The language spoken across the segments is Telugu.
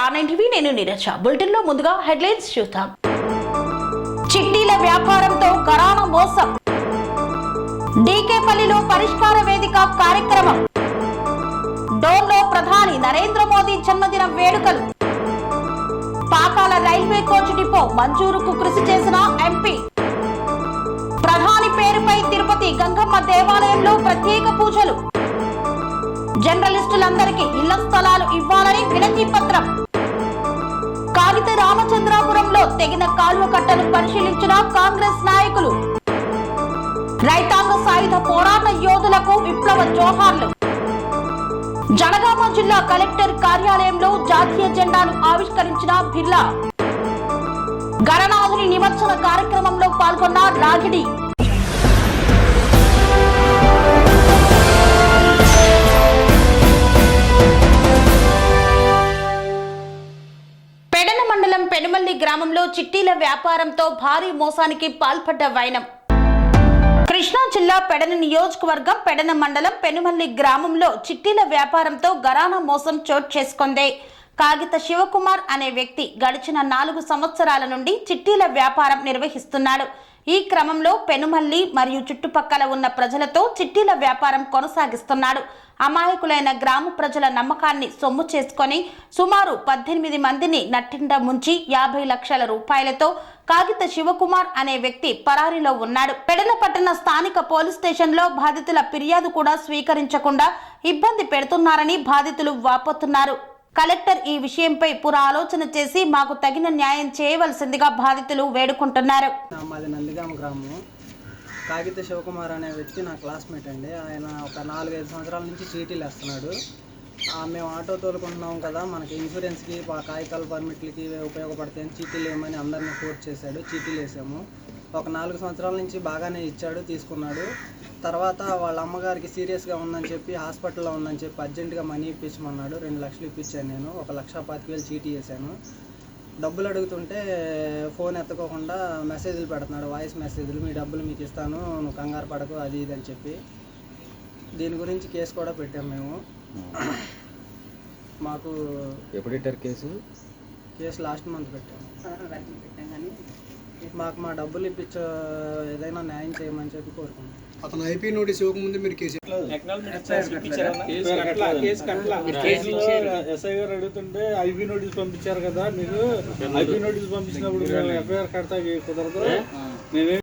R9 టీవీ నేను నీరజ. బులెటిన్ లో ముందుగా హెడ్లైన్స్ చూద్దాం. చిట్టీల వ్యాపారంతో ఘరానా మోసం. డీకేపల్లిలో పరిష్కార వేదిక కార్యక్రమం. డోన్లో ప్రధాని నరేంద్ర మోదీ జన్మదిన వేడుకలు. పాకాల రైల్వే కోచ్ డిపో మంజూరుకు కృషి చేసిన ఎంపీ. ప్రధాని పేరుపై తిరుపతి గంగమ్మ దేవాలయంలో ప్రత్యేక పూజలు. జర్నలిస్టులందరికీ ఇళ్ల స్థలాలు ఇవ్వాలని వినతి పత్రం. కాగిత రామచంద్రాపురంలో తెగిన కాలువ కట్టను పరిశీలించిన కాంగ్రెస్ నాయకులు. రైతాంగ సాయుధ పోరాట యోధులకు విప్లవ జోహార్లు. జనగామ జిల్లా కలెక్టర్ కార్యాలయంలో జాతీయ జెండాను ఆవిష్కరించిన బిర్లా. గణనాథుని నిమజ్జన కార్యక్రమంలో పాల్గొన్న రాగిడి. పెనుమల్లి గ్రామంలో చిట్టీల వ్యాపారంతో భారీ మోసానికి పాల్పడ్డ వైనం. కృష్ణా జిల్లా పెడన నియోజకవర్గం పెడన మండలం పెనుమల్లి గ్రామంలో చిట్టీల వ్యాపారంతో ఘరానా మోసం చోటు చేసుకుంది. కాగిత శివకుమార్ అనే వ్యక్తి గడిచిన 4 సంవత్సరాల నుండి చిట్టీల వ్యాపారం నిర్వహిస్తున్నాడు. ఈ క్రమంలో పెనుమల్లి మరియు చుట్టుపక్కల ఉన్న ప్రజలతో చిట్టీల వ్యాపారం కొనసాగిస్తున్నాడు. అమాయకులైన గ్రామ ప్రజల నమ్మకాన్ని సొమ్ము చేసుకొని సుమారు 18 మందిని నట్టింట ముంచి 50 లక్షల రూపాయలతో కాగిత శివకుమార్ అనే వ్యక్తి పరారీలో ఉన్నాడు. పెడన పట్టణ స్థానిక పోలీస్ స్టేషన్లో బాధితుల ఫిర్యాదు కూడా స్వీకరించకుండా ఇబ్బంది పెడుతున్నారని బాధితులు వాపోతున్నారు. కలెక్టర్ ఈ విషయంపై పురాలోచన చేసి మాకు తగిన న్యాయం చేయవలసిందిగా బాధితులు వేడుకుంటున్నారు. మాది నందిగామ గ్రామం. కాగిత శివకుమార్ అనే వ్యక్తి నా క్లాస్మేట్ అండి. ఆయన ఒక 4-5 సంవత్సరాల నుంచి చీటీలు వేస్తున్నాడు. మేము ఆటో తోలుకుంటున్నాం కదా, మనకి ఇన్సూరెన్స్కి కాగితాల పర్మిట్లకి ఉపయోగపడతాయని చీటీలు వేయమని అందరినీ ఫోర్స్ చేశాడు. చీటీలు వేసాము. ఒక 4 సంవత్సరాల నుంచి బాగానే ఇచ్చాడు, తీసుకున్నాడు. తర్వాత వాళ్ళ అమ్మగారికి సీరియస్గా ఉందని చెప్పి హాస్పిటల్లో ఉందని చెప్పి అర్జెంటుగా మనీ ఇప్పించమన్నాడు. 2 లక్షలు ఇప్పించాను నేను. 1,25,000 చీటీ వేసాను. డబ్బులు అడుగుతుంటే ఫోన్ ఎత్తుకోకుండా మెసేజ్లు పెడుతున్నాడు, వాయిస్ మెసేజ్లు. మీ డబ్బులు మీకు ఇస్తాను, నువ్వు కంగారు పడకు, అది ఇది అని చెప్పి. దీని గురించి కేసు కూడా పెట్టాము మేము. మాకు ఎప్పుడు పెట్టారు కేసు లాస్ట్ మంత్ పెట్టాము. మాకు మా డబ్బులు ఇప్పించ ఏదైనా న్యాయం చేయమని చెప్పి కోరుకున్నాం. అతను ఐపీ నోటీస్ ఇవ్వకముందు మీరు కేసు ఎస్ఐ గారు అడుగుతుంటే ఐపీ నోటీస్ పంపించారు కదా, మీరు ఐపీ నోటీస్ పంపించినప్పుడు ఎఫ్ఐఆర్ కడతా కుదరదు. మేమే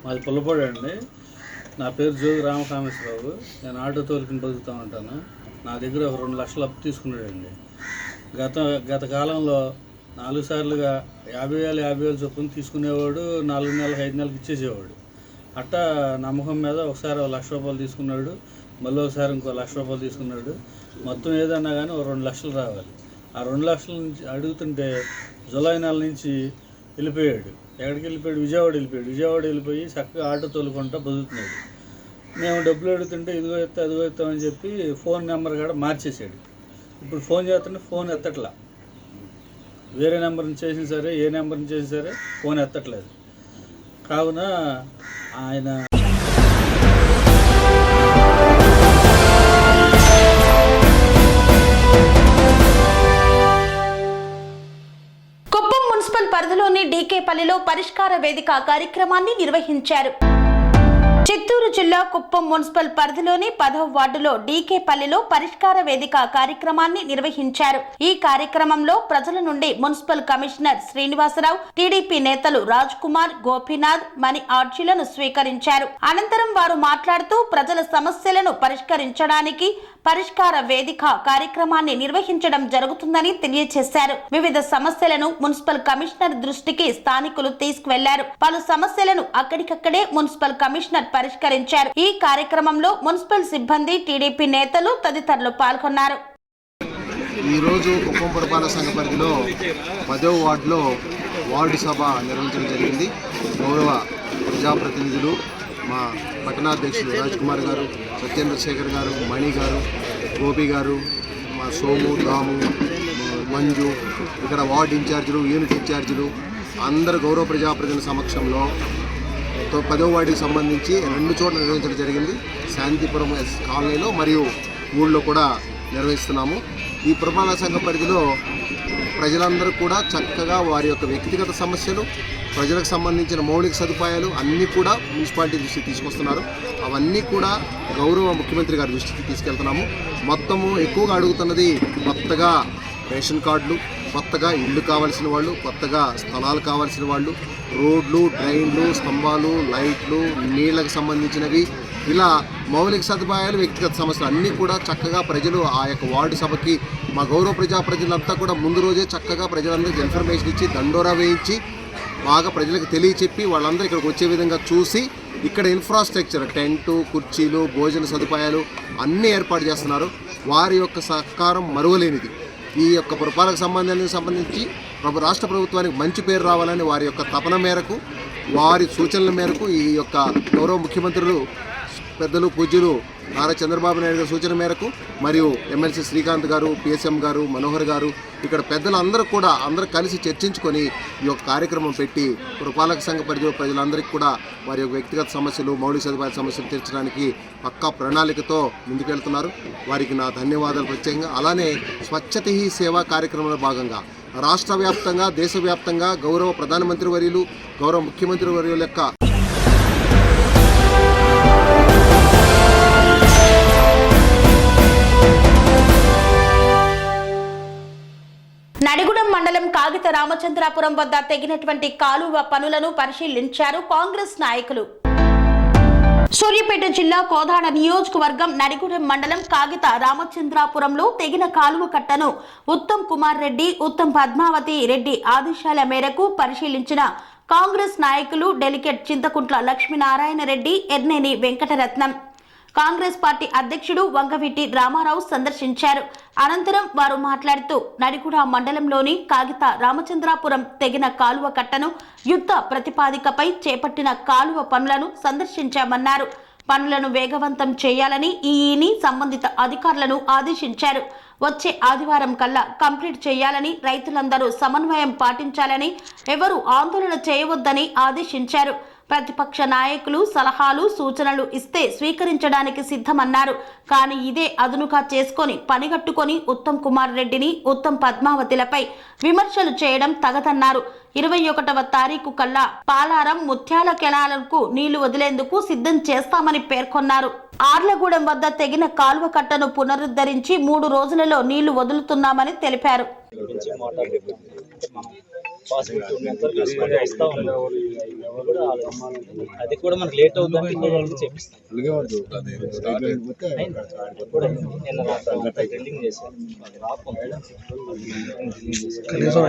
మాది పుల్లపాడు అండి. నా పేరు జోగి రామకామేశ్వరరావు. నేను ఆటో తోలుకుని బతుకుతూ ఉంటాను. నా దగ్గర ఒక 2 లక్షలు అప్పు తీసుకున్నాడండి. గత కాలంలో 4 సార్లుగా 50,000 చొప్పున తీసుకునేవాడు. 4 నెలలకు 5 నెలలకు ఇచ్చేసేవాడు. అట్టా నమ్మకం మీద ఒకసారి 1 లక్ష రూపాయలు తీసుకున్నాడు, మళ్ళీ ఒకసారి ఇంకో 1 లక్ష రూపాయలు తీసుకున్నాడు. మొత్తం ఏదన్నా కానీ 2 లక్షలు రావాలి. ఆ 2 లక్షల నుంచి అడుగుతుంటే జూలై నెల నుంచి వెళ్ళిపోయాడు. ఎక్కడికి వెళ్ళిపోయాడు? విజయవాడ వెళ్ళిపోయి చక్కగా ఆటో తోలుకుంటా బతుకుతున్నాడు. మేము డబ్బులు అడుగుతుంటే ఇదిగో ఇస్తామని చెప్పి ఫోన్ నెంబర్ కూడా మార్చేసాడు. ఇప్పుడు ఫోన్ చేస్తుంటే ఫోన్ ఎత్తట్లా. వేరే నెంబర్ని చేసినా సరే, ఏ నెంబర్ని చేసినా సరే ఫోన్ ఎత్తట్లేదు. కావున ఆయన కుప్పం మున్సిపల్ పరిధిలోని డీకేపల్లిలో పరిష్కార వేదిక కార్యక్రమాన్ని నిర్వహించారు. చిత్తూరు జిల్లా కుప్పం మున్సిపల్ పరిధిలోని 10వ వార్డులో డీకేపల్లిలో పరిష్కార వేదిక కార్యక్రమాన్ని నిర్వహించారు. ఈ కార్యక్రమంలో ప్రజల నుండి మున్సిపల్ కమిషనర్ శ్రీనివాసరావు, టీడీపీ నేతలు రాజ్ కుమార్, గోపీనాథ్, మణి ఆర్జీలను స్వీకరించారు. అనంతరం వారు మాట్లాడుతూ ప్రజల సమస్యలను పరిష్కరించడానికి పరిష్కార వేదిక కార్యక్రమాన్ని నిర్వహించడం జరుగుతుందని తెలియజేశారు. వివిధ సమస్యలను మున్సిపల్ కమిషనర్ దృష్టికి స్థానికులు తీసుకువెళ్లారు. పలు సమస్యలను అక్కడికక్కడే మున్సిపల్ కమిషనర్ పరిష్కరించారు. ఈ కార్యక్రమంలో మున్సిపల్ సిబ్బంది, టీడీపీ నేతలు తదితరులు పాల్గొన్నారు. ఈరోజు కుప్పం పురపాలక సంఘ పరిధిలో 10వ వార్డులో వార్డు సభ నిర్వహించడం జరిగింది. గౌరవ ప్రజాప్రతినిధులు, మా పట్టణాధ్యక్షులు రాజ్ కుమార్ గారు, సత్యేంద్రశేఖర్ గారు, మణి గారు, గోపి గారు, మా సోము, దాము, మంజు, ఇక్కడ వార్డు ఇన్ఛార్జీలు, యూనిట్ ఇన్ఛార్జీలు అందరు గౌరవ ప్రజాప్రతినిధుల సమక్షంలో 10వ వార్డుకి సంబంధించి 2 చోట్ల నిర్వహించడం జరిగింది. శాంతిపురం కాలనీలో మరియు ఊళ్ళో కూడా నిర్వహిస్తున్నాము. ఈ పురపాలక సంఘ పరిధిలో ప్రజలందరూ కూడా చక్కగా వారి యొక్క వ్యక్తిగత సమస్యలు, ప్రజలకు సంబంధించిన మౌలిక సదుపాయాలు అన్నీ కూడా మున్సిపాలిటీ దృష్టికి తీసుకొస్తున్నారు. అవన్నీ కూడా గౌరవ ముఖ్యమంత్రి గారి దృష్టికి తీసుకెళ్తున్నాము. మొత్తము ఎక్కువగా అడుగుతున్నది కొత్తగా రేషన్ కార్డులు, కొత్తగా ఇళ్ళు కావాల్సిన వాళ్ళు, కొత్తగా స్థలాలు కావాల్సిన వాళ్ళు, రోడ్లు, డ్రైన్లు, స్తంభాలు, లైట్లు, నీళ్లకు సంబంధించినవి, ఇలా మౌలిక సదుపాయాలు, వ్యక్తిగత సమస్యలు అన్నీ కూడా చక్కగా ప్రజలు ఆ యొక్క వార్డు సభకి మా గౌరవ ప్రజాప్రతినిధులంతా కూడా ముందు రోజే చక్కగా ప్రజలందరికీ ఇన్ఫర్మేషన్ ఇచ్చి దండోరా వేయించి బాగా ప్రజలకు తెలియచెప్పి వాళ్ళందరూ ఇక్కడికి వచ్చే విధంగా చూసి ఇక్కడ ఇన్ఫ్రాస్ట్రక్చర్, టెంటు, కుర్చీలు, భోజన సదుపాయాలు అన్నీ ఏర్పాటు చేస్తున్నారు. వారి యొక్క సహకారం మరువలేనిది. ఈ యొక్క పురపాలక సంబంధించి రాష్ట్ర ప్రభుత్వానికి మంచి పేరు రావాలని వారి యొక్క తపన మేరకు, వారి సూచనల మేరకు ఈ యొక్క గౌరవ ముఖ్యమంత్రులు పెద్దలు పూజ్యులు నారా చంద్రబాబు నాయుడు గారి సూచన మేరకు మరియు ఎమ్మెల్సీ శ్రీకాంత్ గారు, పిఎస్ఎం గారు, మనోహర్ గారు, ఇక్కడ పెద్దలందరూ కూడా అందరూ కలిసి చర్చించుకొని ఈ యొక్క కార్యక్రమం పెట్టి పురపాలక సంఘ పరిధిలో ప్రజలందరికీ కూడా వారి యొక్క వ్యక్తిగత సమస్యలు, మౌలిక సదుపాయాల సమస్యలు తీర్చడానికి పక్కా ప్రణాళికతో ముందుకెళ్తున్నారు. వారికి నా ధన్యవాదాలు ప్రత్యేకంగా. అలానే స్వచ్ఛత హీ సేవా కార్యక్రమంలో భాగంగా రాష్ట్ర వ్యాప్తంగా, దేశవ్యాప్తంగా గౌరవ ప్రధానమంత్రి వర్యులు, గౌరవ ముఖ్యమంత్రి వర్యుల యొక్క నడిగూడెం మండలం కాగిత రామచంద్రాపురం వద్ద తెగినటువంటి కాలువ పనులను పరిశీలించారు కాంగ్రెస్ నాయకులు. సూర్యాపేట జిల్లా కోదాడ నియోజకవర్గం నడిగూడెం మండలం కాగిత రామచంద్రాపురంలో తెగిన కాలువ కట్టను ఉత్తమ్ కుమార్ రెడ్డి, ఉత్తమ్ పద్మావతి రెడ్డి ఆదేశాల మేరకు పరిశీలించిన కాంగ్రెస్ నాయకులు డెలిగేట్ చింతకుంట్ల లక్ష్మీనారాయణ రెడ్డి, ఎర్నేని వెంకటరత్నం. కాంగ్రెస్ పార్టీ అధ్యక్షుడు వంగవీటి రామారావు సందర్శించారు. అనంతరం వారు మాట్లాడుతూ నడిగూడ మండలంలోని కాగిత రామచంద్రాపురం తెగిన కాలువ కట్టను యుద్ధ ప్రతిపాదికపై చేపట్టిన కాలువ పనులను సందర్శించామన్నారు. పనులను వేగవంతం చేయాలని ఈఈని సంబంధిత అధికారులను ఆదేశించారు. వచ్చే ఆదివారం కల్లా కంప్లీట్ చేయాలని, రైతులందరూ సమన్వయం పాటించాలని, ఎవరూ ఆందోళన చేయవద్దని ఆదేశించారు. ప్రతిపక్ష నాయకులు సలహాలు, సూచనలు ఇస్తే స్వీకరించడానికి సిద్ధమన్నారు. కానీ ఇదే అదునుగా చేసుకొని పనిగట్టుకొని ఉత్తమ్ కుమార్ రెడ్డిని, ఉత్తమ్ పద్మావతిలపై విమర్శలు చేయడం తగదన్నారు. 21వ తారీఖు కల్లా పాలారం, ముత్యాల కెనాలకు నీళ్లు వదిలేందుకు సిద్ధం చేస్తామని పేర్కొన్నారు. ఆర్లగూడెం వద్ద తెగిన కాలువ కట్టను పునరుద్ధరించి 3 రోజులలో నీళ్లు వదులుతున్నామని తెలిపారు. అది కూడా మనకు లేట్ అవుతుందని కనీసం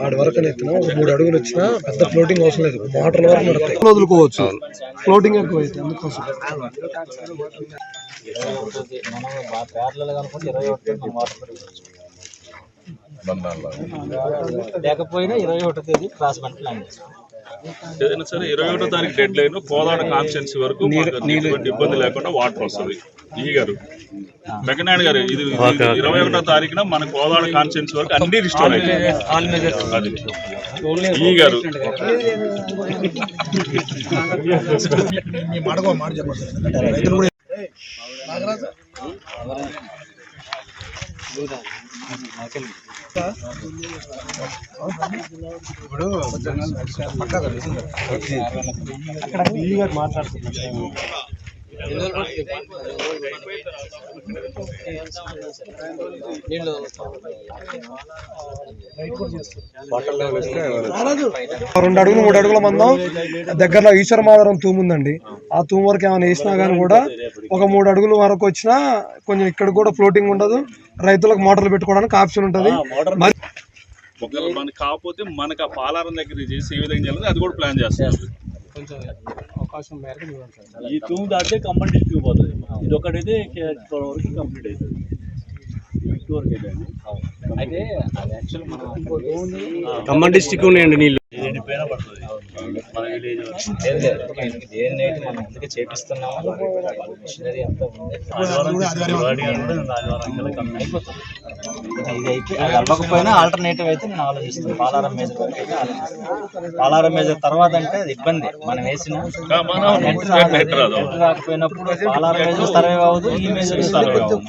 ఆడి వరకు ఎత్తిన ఒక 3 అడుగులు వచ్చినా పెద్ద ఫ్లోటింగ్ అవసరం లేదు. మోటార్ల వరకు నడతాయి, వదులుకోవచ్చు. ఫ్లోటింగ్ ఎక్కువ అయితే అందుకోసం మనం పేర్లలో కనుకుంటే 21 వాటర్ లేకపోయినా 21వ తేదీ క్లాస్ ప్లాన్ చేస్తాం. ఏదైనా సరే 21వ తారీఖు డెడ్ లైన్ కోదాడ కాన్స్టిట్యున్సీ వరకు ఎటువంటి ఇబ్బంది లేకుండా వాటర్ వస్తుంది. ఈ గారు వెంకనాయుడు గారు ఇది 21వ తారీఖున మన కోదాడ కాన్స్టిట్యున్సీ వరకు అన్ని రిస్టోర్ అవుతాయి. ఈ గారు ఇప్పుడు అక్కడ మాట్లాడుతున్నారు. రెండు అడుగులు 3 అడుగుల మందం దగ్గరలో ఈశ్వరమాధవరం తూము ఉందండి. ఆ తూము వరకు ఏమైనా వేసినా కానీ కూడా ఒక 3 అడుగుల వరకు వచ్చినా కొంచెం ఇక్కడ కూడా ఫ్లోటింగ్ ఉండదు. రైతులకు మోటార్లు పెట్టుకోవడానికి ఆప్షన్ ఉంటుంది. ఒకవేళ మనకి కాకపోతే మనకు ఆ పాలారం దగ్గర చేసి ఏ విధంగా చేయాలి అది కూడా ప్లాన్ చేస్తారు. అవకాశం మేరకు ఈ ట్యూబ్ దాటితే కంప్లీట్ ట్యూబ్ అవుతుంది. ఇది ఒకటైతే వరకు కంప్లీట్ అవుతుంది. అయితే ఖమ్మం డిస్టిక్ ఉన్నాయండి నీళ్ళు పడుతుంది. మన విలేజ్ DNA మనం అందుకే చేపిస్తున్నాము. మిషనరీ అంతా ఉంది. అయిపోతుంది. ఇది అయితే అది అవ్వకపోయినా ఆల్టర్నేటివ్ అయితే నేను ఆలోచిస్తాను. పాలారం మేజర్ వరకు అయితే ఆలోచిస్తాను. పాలారం మేజర్ తర్వాత అంటే అది ఇబ్బంది. మనం వేసిన రాకపోయినప్పుడు పాలారం మేజర్ సర్వే అవ్వదు, ఈ మేజర్ సర్వే అవ్వదు.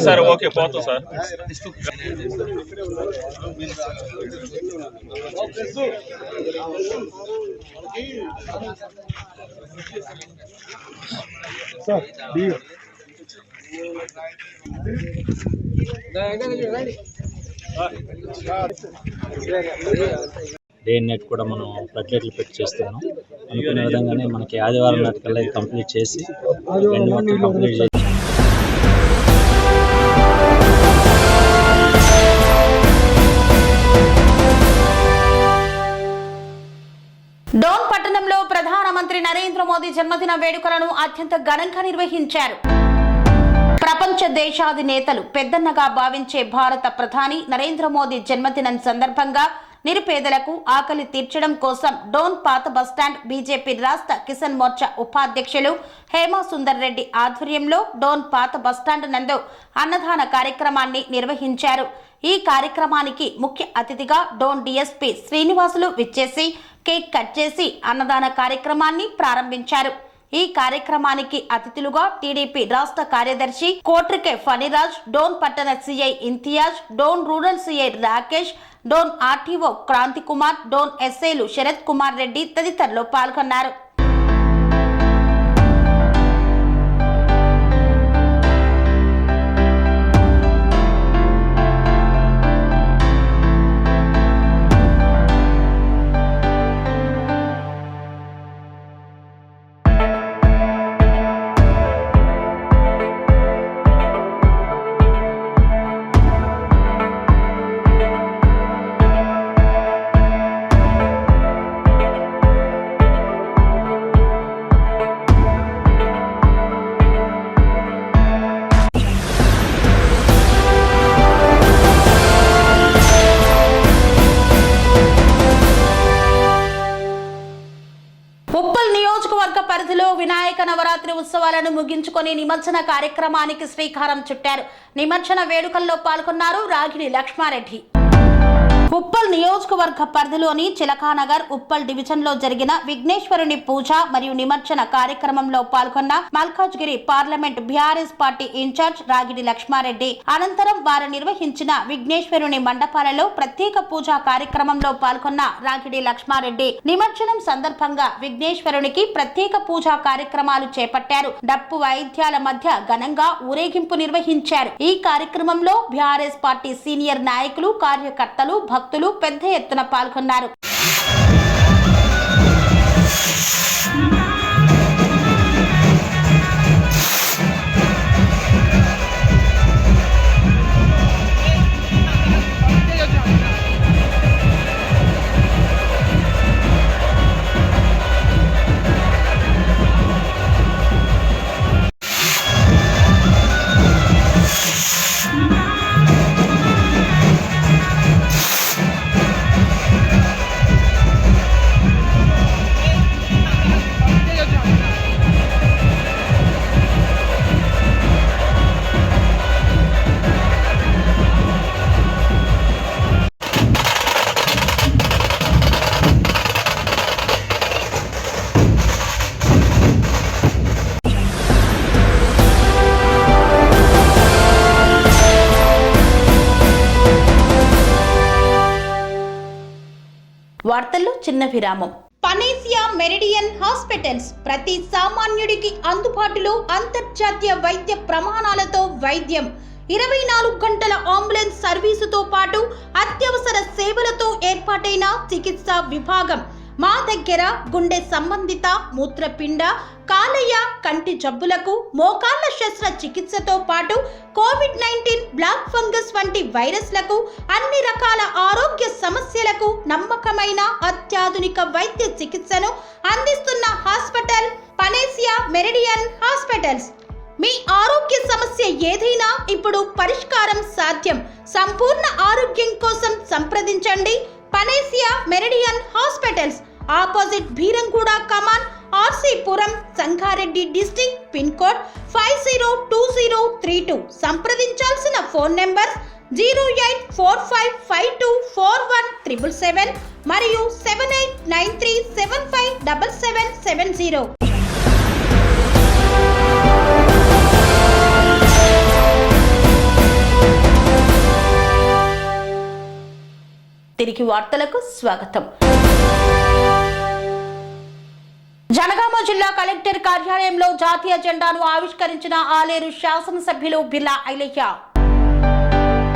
సార్ ఓకే పోతాం సార్. డే నెట్ కూడా మనం ప్లేట్లు పెట్టి చేస్తున్నాం. అనుకునే విధంగానే మనకి ఆదివారం నాటికల్లా ఇది కంప్లీట్ చేసి కంప్లీట్ చేసి డోన్ పట్టణంలో ప్రధానమంత్రి నరేంద్ర మోదీ జన్మదిన వేడుకలను అత్యంత ఘనంగా నిర్వహించారు. ప్రపంచ దేశాధినేతలు పెద్దన్నగా భావించే భారత ప్రధాని నరేంద్ర మోదీ జన్మదినం సందర్భంగా నిరుపేదలకు ఆకలి తీర్చడం కోసం డోన్ పాత బస్టాండ్ బీజేపీ రాష్ట్ర కిసాన్ మోర్చా ఉపాధ్యక్షులు హేమా సుందర్ రెడ్డి ఆధ్వర్యంలో డోన్ పాత బస్టాండ్ నందు అన్నదాన కార్యక్రమాన్ని నిర్వహించారు. ఈ కార్యక్రమానికి ముఖ్య అతిథిగా డోన్ డీఎస్పీ శ్రీనివాసులు విచ్చేసి కేక్ కట్ చేసి అన్నదాన కార్యక్రమాన్ని ప్రారంభించారు. ఈ కార్యక్రమానికి అతిథులుగా టీడీపీ రాష్ట్ర కార్యదర్శి కోట్రికే ఫణిరాజ్, డోన్ పట్టణ CI Imtiaz, Dhone rural CI Rakesh, Dhone RTO Kranthi Kumar, Dhone ఎస్ఐలు శరత్ కుమార్ రెడ్డి తదితరులు పాల్గొన్నారు. ఉప్పల్ నియోజకవర్గ పరిధిలో వినాయక నవరాత్రి ఉత్సవాలను ముగించుకొని నిమజ్జన కార్యక్రమానికి శ్రీకారం చుట్టారు. నిమజ్జన వేడుకల్లో పాల్గొన్నారు రాగిడి లక్ష్మారెడ్డి. ఉప్పల్ నియోజకవర్గ పరిధిలోని చిలకానగర్ ఉప్పల్ డివిజన్ లో జరిగిన విఘ్నేశ్వరుని పూజ మరియు నిమజ్జన కార్యక్రమంలో పాల్గొన్న Malkajgiri parliament BRS party incharge Ragidi Laxmareddy. అనంతరం వారు నిర్వహించిన విఘ్నేశ్వరుని మండపాలలో ప్రత్యేక పూజా కార్యక్రమంలో పాల్గొన్న రాగిడి లక్ష్మారెడ్డి నిమజ్జనం సందర్భంగా విఘ్నేశ్వరునికి ప్రత్యేక పూజా కార్యక్రమాలు చేపట్టారు. డప్పు వాయిద్యాల మధ్య ఘనంగా ఊరేగింపు నిర్వహించారు. ఈ కార్యక్రమంలో బీఆర్ఎస్ పార్టీ సీనియర్ నాయకులు, కార్యకర్తలు, భక్తులు పెద్ద ఎత్తున పాల్గొన్నారు. వార్తల్లో చిన్న విరామం. పనేసియా మెరిడియన్ హాస్పిటల్స్ ప్రతి సామాన్యుడికి అందుబాటులో అంతర్జాతీయ వైద్య ప్రమాణాలతో వైద్యం, 24 గంటల అంబులెన్స్ సర్వీసుతో పాటు అత్యవసర సేవలతో ఏర్పాటైన చికిత్సా విభాగం. మా దగ్గర గుండె సంబంధిత, మూత్రపిండ, కాలేయ, కంటి జబ్బులకు, మోకాళ్ల శస్త్ర చికిత్సతో పాటు కోవిడ్-19, బ్లాక్ ఫంగస్ వంటి వైరస్లకు, అన్ని రకాల ఆరోగ్య సమస్యలకు నమ్మకమైన అత్యాధునిక వైద్య చికిత్సను అందిస్తున్న హాస్పిటల్ పనేసియా మెరిడియన్ హాస్పిటల్స్. మీ ఆరోగ్య సమస్య ఏదైనా ఇప్పుడు పరిష్కారం సాధ్యం. సంపూర్ణ ఆరోగ్యం కోసం సంప్రదించండి Panacea Meridian Hospitals, opposite Bheeramguda Kaman, RC Puram, Sangareddy district, pin code 502032. సంప్రదించాల్సిన ఫోన్ నెంబర్ 0845524177 మరియు 7893757770. తిరిగి వార్తలకు స్వాగతం. జనగామ జిల్లా కలెక్టర్ కార్యాలయంలో జాతీయ జెండాను ఆవిష్కరించిన ఆలేరు శాసనసభ్యులు బిర్లా ఐలయ్య.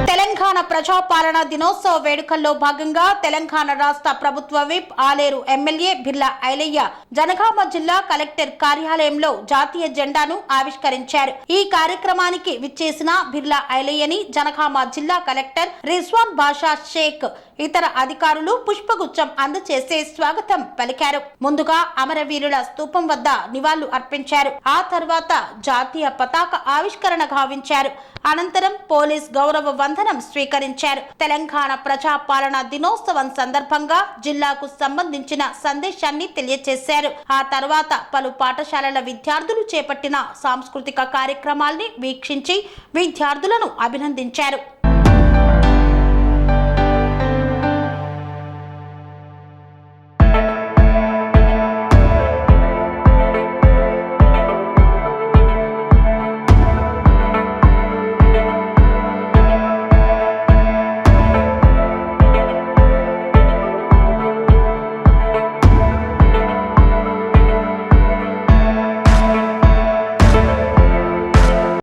తెలంగాణ ప్రజాపాలన దినోత్సవ వేడుకల్లో భాగంగా తెలంగాణ రాష్ట్ర ప్రభుత్వ విప్ ఆలేరు ఎమ్మెల్యే బిర్లా ఐలయ్య జనగామ జిల్లా కలెక్టర్ కార్యాలయంలో జాతీయ జెండాను ఆవిష్కరించారు. ఈ కార్యక్రమానికి విచ్చేసిన బిర్లా ఐలయ్యని జనగామ జిల్లా కలెక్టర్ రిజ్వాన్ బాషా షేక్ ఇతర అధికారులు పుష్పగుచ్చం అందజేసి స్వాగతం పలికారు. ముందుగా అమరవీరుల స్తూపం వద్ద నివాళులు అర్పించారు. ఆ తర్వాత జాతీయ పతాక ఆవిష్కరణ గావించారు. అనంతరం పోలీస్ గౌరవ వందనం స్వీకరించారు. తెలంగాణ ప్రజాపాలన దినోత్సవం సందర్భంగా జిల్లాకు సంబంధించిన సందేశాన్ని తెలియజేశారు. ఆ తర్వాత పలు పాఠశాలల విద్యార్థులు చేపట్టిన సాంస్కృతిక కార్యక్రమాల్ని వీక్షించి విద్యార్థులను అభినందించారు.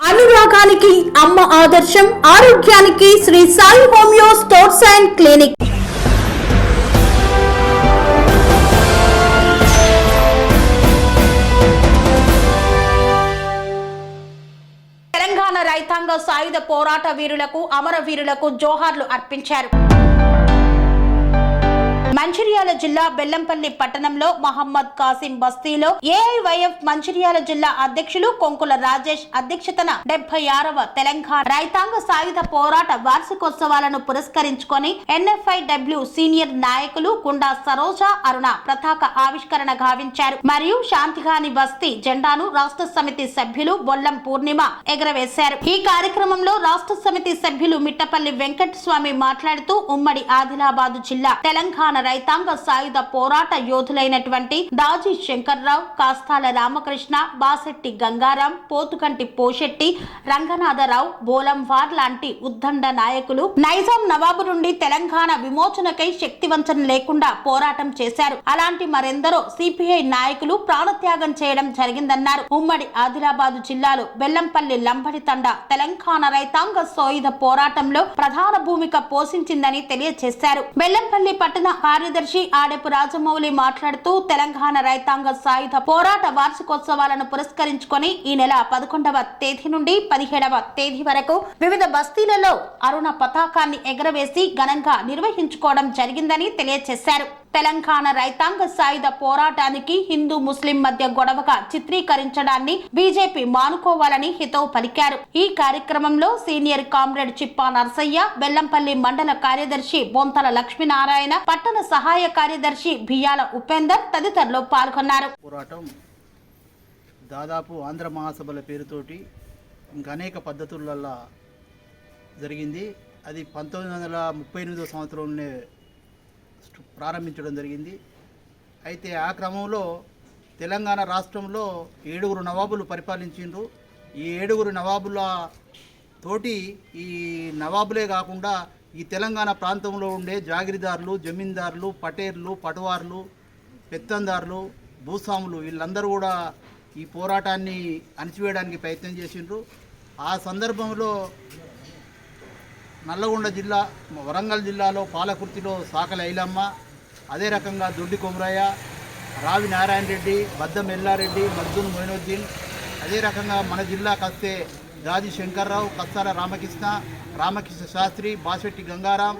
అనురాగానికి అమ్మ ఆదర్శం, ఆరోగ్యానికి Sri Sai homeo stores and clinic. Telangana రైతాంగ సాయుధ పోరాట వీరులకు, అమరవీరులకు జోహార్లు అర్పించారు. మంచిర్యాల జిల్లా బెల్లంపల్లి పట్టణంలో మహమ్మద్ కాసిం బస్తీలో ఏఐవైఎఫ్ మంచిర్యాల జిల్లా అధ్యక్షులు కొంకుల రాజేష్ అధ్యక్షతన 76వ తెలంగాణ రైతాంగ సాయుధ పోరాట వార్షికోత్సవాలను పురస్కరించుకొని ఎన్ఎఫ్ఐడబ్ల్యూ సీనియర్ నాయకులు కుండా సరోజ, అరుణ పతాక ఆవిష్కరణ గావించారు. మరియు శాంతిగాని బస్తీ జెండాను రాష్ట్ర సమితి సభ్యులు బొల్లం పూర్ణిమ ఎగరవేశారు. ఈ కార్యక్రమంలో రాష్ట్ర సమితి సభ్యులు మిట్టపల్లి వెంకట స్వామి మాట్లాడుతూ ఉమ్మడి ఆదిలాబాదు జిల్లా తెలంగాణ రైతాంగ సాయుధ పోరాట యోధులైనటువంటి దాజీ శంకర్రావు, కాస్తాల రామకృష్ణ, బాసెట్టి గంగారాం, పోతుకంటి పోషెట్టి, రంగనాథరావు, బోలంవార్ లాంటి ఉద్దండ నాయకులు నైజాం నవాబు నుండి తెలంగాణ విమోచనకై శక్తివంచన లేకుండా పోరాటం చేశారు. అలాంటి మరెందరో సిపిఐ నాయకులు ప్రాణత్యాగం చేయడం జరిగిందన్నారు. ఉమ్మడి ఆదిలాబాదు జిల్లాలో బెల్లంపల్లి లంబడి తండ తెలంగాణ రైతాంగ సాయుధ పోరాటంలో ప్రధాన భూమిక పోషించిందని తెలియజేశారు. బెల్లంపల్లి పట్టణ కార్యదర్శి ఆడెపు రాజమౌళి మాట్లాడుతూ తెలంగాణ రైతాంగ సాయుధ పోరాట వార్షికోత్సవాలను పురస్కరించుకొని ఈ నెల 11వ తేదీ నుండి 17వ తేదీ వరకు వివిధ బస్తీలలో అరుణ పతాకాన్ని ఎగరవేసి ఘనంగా నిర్వహించుకోవడం జరిగిందని తెలియజేశారు. తెలంగాణ రైతాంగ సాయుధ పోరాటానికి హిందూ ముస్లిం మధ్య గొడవగా చిత్రీకరించడాన్ని బీజేపీ మానుకోవాలని హితవు పలికారు. ఈ కార్యక్రమంలో సీనియర్ కామ్రేడ్ చిప్పా నర్సయ్య, బెల్లంపల్లి మండల కార్యదర్శి బొంతల లక్ష్మీనారాయణ, పట్టణ సహాయ కార్యదర్శి బియ్యాల ఉపేందర్ తదితరులు పాల్గొన్నారు. పోరాటం దాదాపు ఆంధ్ర మహాసభల పేరుతోటి ఇంకా అనేక పద్ధతులలో జరిగింది. అది 1938వ సంవత్సరంలోనే ప్రారంభించడం జరిగింది. అయితే ఆ క్రమంలో తెలంగాణ రాష్ట్రంలో 7 నవాబులు పరిపాలించిండ్రు. ఈ 7 నవాబుల తోటి ఈ నవాబులే కాకుండా ఈ తెలంగాణ ప్రాంతంలో ఉండే జాగిరిదారులు, జమీందారులు, పటేర్లు, పటవార్లు, పెత్తందారులు, భూస్వాములు వీళ్ళందరూ కూడా ఈ పోరాటాన్ని అణిచివేయడానికి ప్రయత్నం చేసిండ్రు. ఆ సందర్భంలో నల్లగొండ జిల్లా, వరంగల్ జిల్లాలో పాలకుర్తిలో సాకలి ఐలమ్మ, అదే రకంగా దొడ్డి కొమరయ్య, రావి నారాయణ రెడ్డి, బద్దం ఎల్లారెడ్డి, మద్దున్ మొయినుద్దీన్, అదే రకంగా మన జిల్లాకు వస్తే దాజీ శంకర్రావు, కస్తాల రామకృష్ణ శాస్త్రి, బాసెట్టి గంగారాం,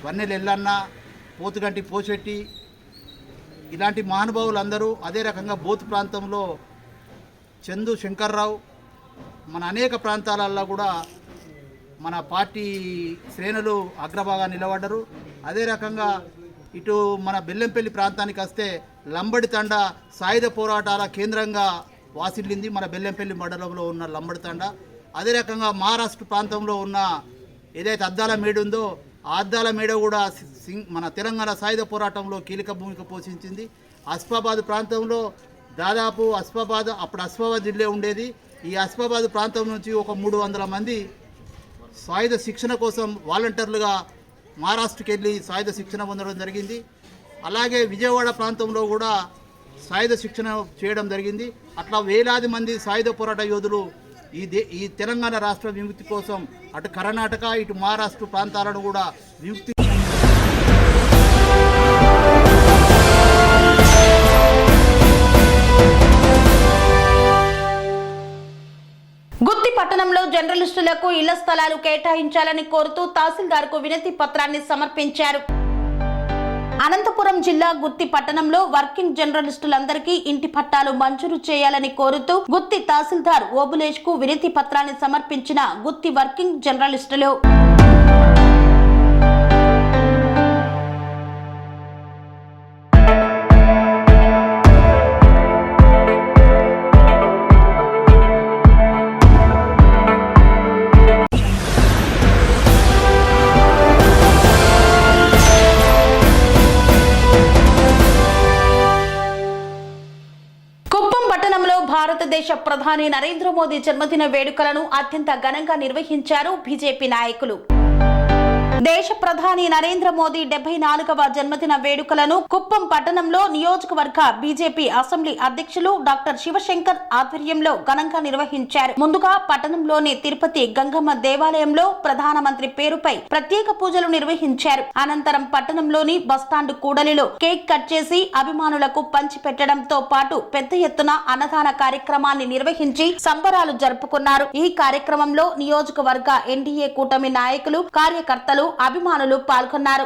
వన్నెల ఎల్లన్న, పోతుగంటి పోషెట్టి, ఇలాంటి మహానుభావులు అందరూ. అదే రకంగా బోతు ప్రాంతంలో చందు శంకర్రావు, మన అనేక ప్రాంతాలలో కూడా మన పార్టీ శ్రేణులు అగ్రభాగా నిలబడ్డరు. అదే రకంగా ఇటు మన బెల్లంపల్లి ప్రాంతానికి వస్తే లంబడి తండ సాయుధ పోరాటాల కేంద్రంగా వాసిల్లింది మన బెల్లంపల్లి మండలంలో ఉన్న లంబడి తండ. అదే రకంగా మహారాష్ట్ర ప్రాంతంలో ఉన్న ఏదైతే అద్దాల మేడ ఉందో ఆ అద్దాల మేడ కూడా మన తెలంగాణ సాయుధ పోరాటంలో కీలక భూమిక పోషించింది. అస్ఫాబాద్ ప్రాంతంలో దాదాపు అప్పుడు అస్ఫాబాద్ జిల్లా ఉండేది. ఈ అస్ఫాబాద్ ప్రాంతం నుంచి ఒక 300 మంది సాయుధ శిక్షణ కోసం వాలంటీర్లుగా మహారాష్ట్రకి వెళ్ళి సాయుధ శిక్షణ పొందడం జరిగింది. అలాగే విజయవాడ ప్రాంతంలో కూడా సాయుధ శిక్షణ చేయడం జరిగింది. అట్లా వేలాది మంది సాయుధ పోరాట యోధులు ఈ తెలంగాణ రాష్ట్ర విముక్తి కోసం అటు కర్ణాటక ఇటు మహారాష్ట్ర ప్రాంతాలను కూడా విముక్తి గుత్తి పట్టణంలో జర్నలిస్టులకు ఇళ్ల స్థలాలు కేటాయించాలని కోరుతూ తహసీల్దార్కు వినతి పత్రాన్ని సమర్పించారు. అనంతపురం జిల్లా గుత్తి పట్టణంలో వర్కింగ్ జర్నలిస్టులందరికీ ఇంటి పట్టాలు మంజూరు చేయాలని కోరుతూ గుత్తి తహసీల్దార్ ఓబులేష్ కు వినతి పత్రాన్ని సమర్పించిన గుత్తి వర్కింగ్ జర్నలిస్టులు భారతదేశ ప్రధాని నరేంద్ర మోదీ జన్మదిన వేడుకలను అత్యంత ఘనంగా నిర్వహించారు బీజేపీ నాయకులు. దేశ ప్రధాని నరేంద్ర మోదీ 74వ జన్మదిన వేడుకలను కుప్పం పట్టణంలో నియోజకవర్గ బీజేపీ అసెంబ్లీ అధ్యక్షులు డాక్టర్ శివశంకర్ ఆధ్వర్యంలో ఘనంగా నిర్వహించారు. ముందుగా పట్టణంలోని తిరుపతి గంగమ్మ దేవాలయంలో ప్రధానమంత్రి పేరుపై ప్రత్యేక పూజలు నిర్వహించారు. అనంతరం పట్టణంలోని బస్టాండ్ కూడలిలో కేక్ కట్ చేసి అభిమానులకు పంచిపెట్టడంతో పాటు పెద్ద ఎత్తున అన్నదాన కార్యక్రమాన్ని నిర్వహించి సంబరాలు జరుపుకున్నారు. ఈ కార్యక్రమంలో నియోజకవర్గ ఎన్డీఏ కూటమి నాయకులు, కార్యకర్తలు, అభిమానులు పాల్గొన్నారు.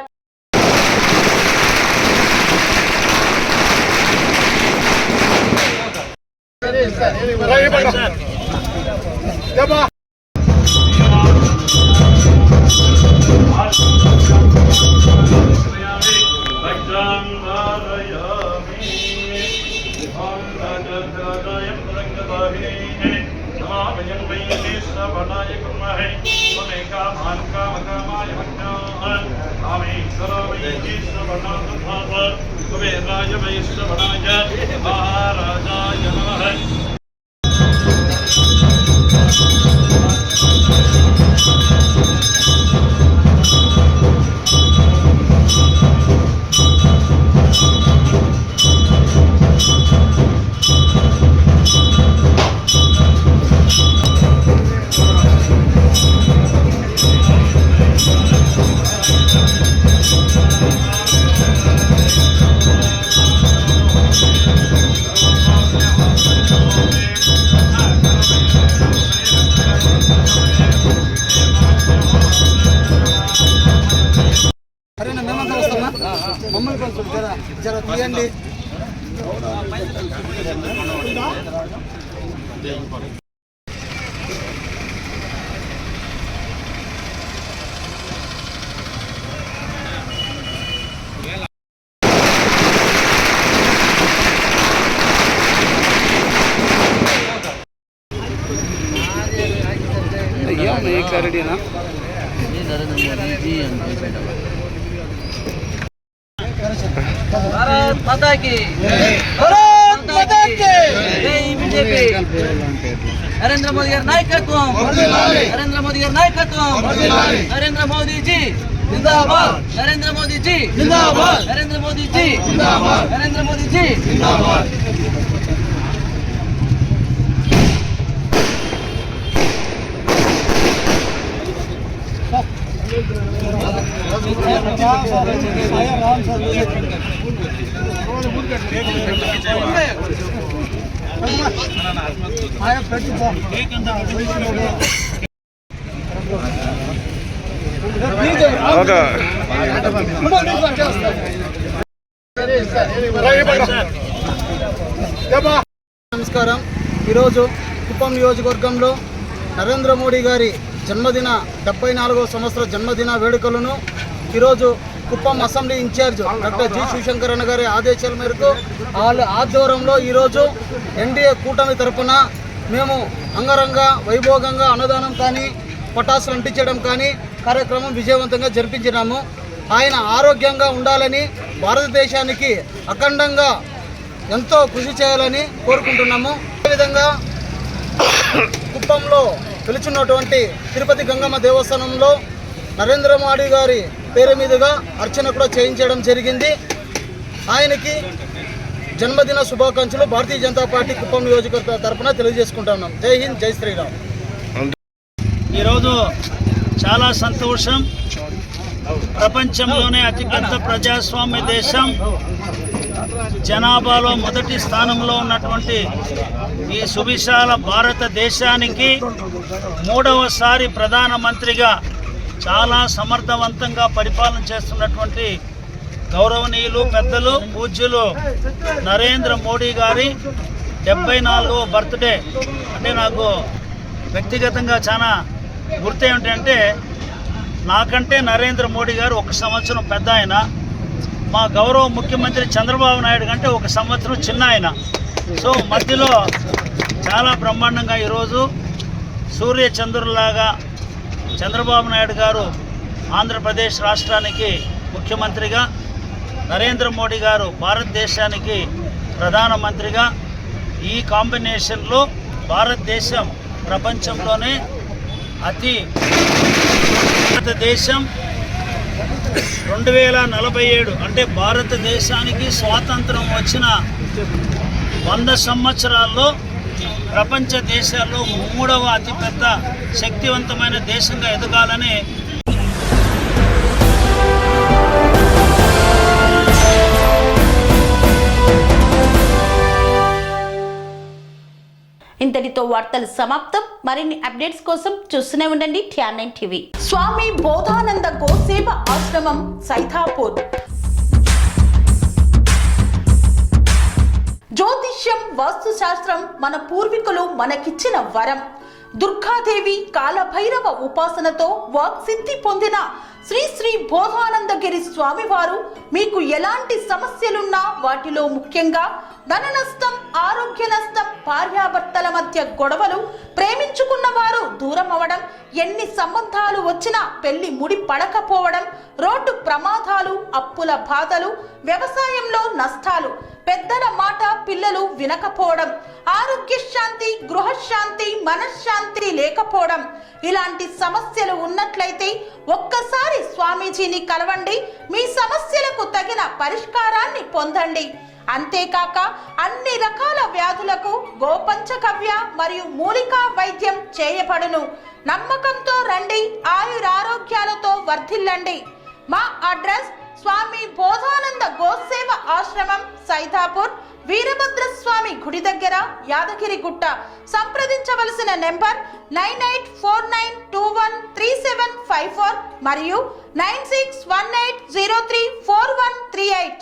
भारत माता की भारत माता की जय बीजेपी नरेंद्र मोदी गाరి నాయకత్వం नरेंद्र मोदी गाరి నాయకత్వం नरेंद्र मोदी जी जिंदाबाद नरेंद्र मोदी जी जिंदाबाद नरेंद्र मोदी जी जिंदाबाद नरेंद्र मोदी जी जिंदाबाद నమస్కారం. ఈరోజు కుప్పం నియోజకవర్గంలో నరేంద్ర మోడీ గారి జన్మదిన 74వ సంవత్సర జన్మదిన వేడుకలను ఈరోజు Kuppam assembly incharge doctor G Sivasankar అన్న గారి ఆదేశాల మేరకు వాళ్ళ ఆధ్వర్యంలో ఈరోజు ఎన్డీఏ కూటమి తరఫున మేము అంగరంగ వైభోగంగా అన్నదానం కానీ పటాసులు అంటించడం కానీ కార్యక్రమం విజయవంతంగా జరిపించినాము. ఆయన ఆరోగ్యంగా ఉండాలని, భారతదేశానికి అఖండంగా ఎంతో కృషి చేయాలని కోరుకుంటున్నాము. అదేవిధంగా కుప్పంలో పిలుచున్నటువంటి తిరుపతి గంగమ్మ దేవస్థానంలో నరేంద్ర మోడీ గారి పేరు మీదుగా అర్చన కూడా చేయించడం జరిగింది. ఆయనకి జన్మదిన శుభాకాంక్షలు భారతీయ జనతా పార్టీ కుప్పం నియోజకవర్గ తరఫున తెలియజేసుకుంటున్నాం. జై హింద్, జై శ్రీరామ్. ఈరోజు చాలా సంతోషం. ప్రపంచంలోనే అతిపెద్ద ప్రజాస్వామ్య దేశం, జనాభాలో మొదటి స్థానంలో ఉన్నటువంటి ఈ సువిశాల భారతదేశానికి 3వసారి ప్రధానమంత్రిగా చాలా సమర్థవంతంగా పరిపాలన చేస్తున్నటువంటి గౌరవనీయులు పెద్దలు పూజ్యులు నరేంద్ర మోడీ గారి 74వ బర్త్డే. అంటే నాకు వ్యక్తిగతంగా చాలా గుర్తు ఏమిటంటే, నాకంటే నరేంద్ర మోడీ గారు 1 సంవత్సరం పెద్ద ఆయన, మా గౌరవ ముఖ్యమంత్రి చంద్రబాబు నాయుడు కంటే 1 సంవత్సరం చిన్న ఆయన. సో మధ్యలో చాలా బ్రహ్మాండంగా ఈరోజు సూర్యచంద్రులాగా చంద్రబాబు నాయుడు గారు ఆంధ్రప్రదేశ్ రాష్ట్రానికి ముఖ్యమంత్రిగా, నరేంద్ర మోడీ గారు భారతదేశానికి ప్రధానమంత్రిగా, ఈ కాంబినేషన్లో భారతదేశం ప్రపంచంలోనే భారతదేశం 2047 అంటే భారతదేశానికి స్వాతంత్రం వచ్చిన 100 సంవత్సరాల్లో ప్రపంచ దేశాల్లో 3వ అతిపెద్ద శక్తివంతమైన దేశంగా ఎదగాలని ఇంతటితో వార్తలు సమాప్తం. మరిన్ని అప్డేట్స్ కోసం చూస్తూనే ఉండండి TR9 టీవీ. స్వామి బోధానంద గోసేవ ఆశ్రమం సైథాపూర్. జ్యోతిష్యం, వాస్తుశాస్త్రం మన పూర్వీకులు మనకిచ్చిన వరం. దుర్గాదేవి, కాలభైరవ ఉపాసనతో వాక్సిద్ధి పొందిన శ్రీ శ్రీ బోధానందగిరి స్వామివారు మీకు ఎలాంటి సమస్యలున్నా, వాటిలో ముఖ్యంగా ధన నష్టం, ఆరోగ్య నష్టం, భార్యాభర్తల మధ్య గొడవలు, ప్రేమించుకున్న వారు దూరం అవడం, ఎన్ని సంబంధాలు వచ్చినా పెళ్లి ముడి పడకపోవడం, రోడ్డు ప్రమాదాలు, అప్పుల బాధలు, వ్యవసాయంలో నష్టాలు, పెద్దల మాట పిల్లలు వినకపోవడం, ఆరోగ్య శాంతి, గృహశాంతి, మనశ్శాంతి లేకపోవడం, ఇలాంటి సమస్యలు ఉన్నట్లయితే ఒక్కసారి స్వామీజీని కలవండి. మీ సమస్యలకు తగిన పరిష్కారాన్ని పొందండి. అంతేకాక అన్ని రకాల వ్యాధులకు గోపంచగవ్య మరియు మూలికా వైద్యం చేయబడును. నమ్మకంతో రండి, ఆయురారోగ్యాలతో వర్ధిల్లండి. మా అడ్రస్ స్వామి బోధానంద గోసేవ ఆశ్రమం, సైథాపూర్, వీరభద్రస్వామి గుడి దగ్గర, యాదగిరిగుట్ట. సంప్రదించవలసిన నెంబర్ 9849213754 మరియు 9618034138.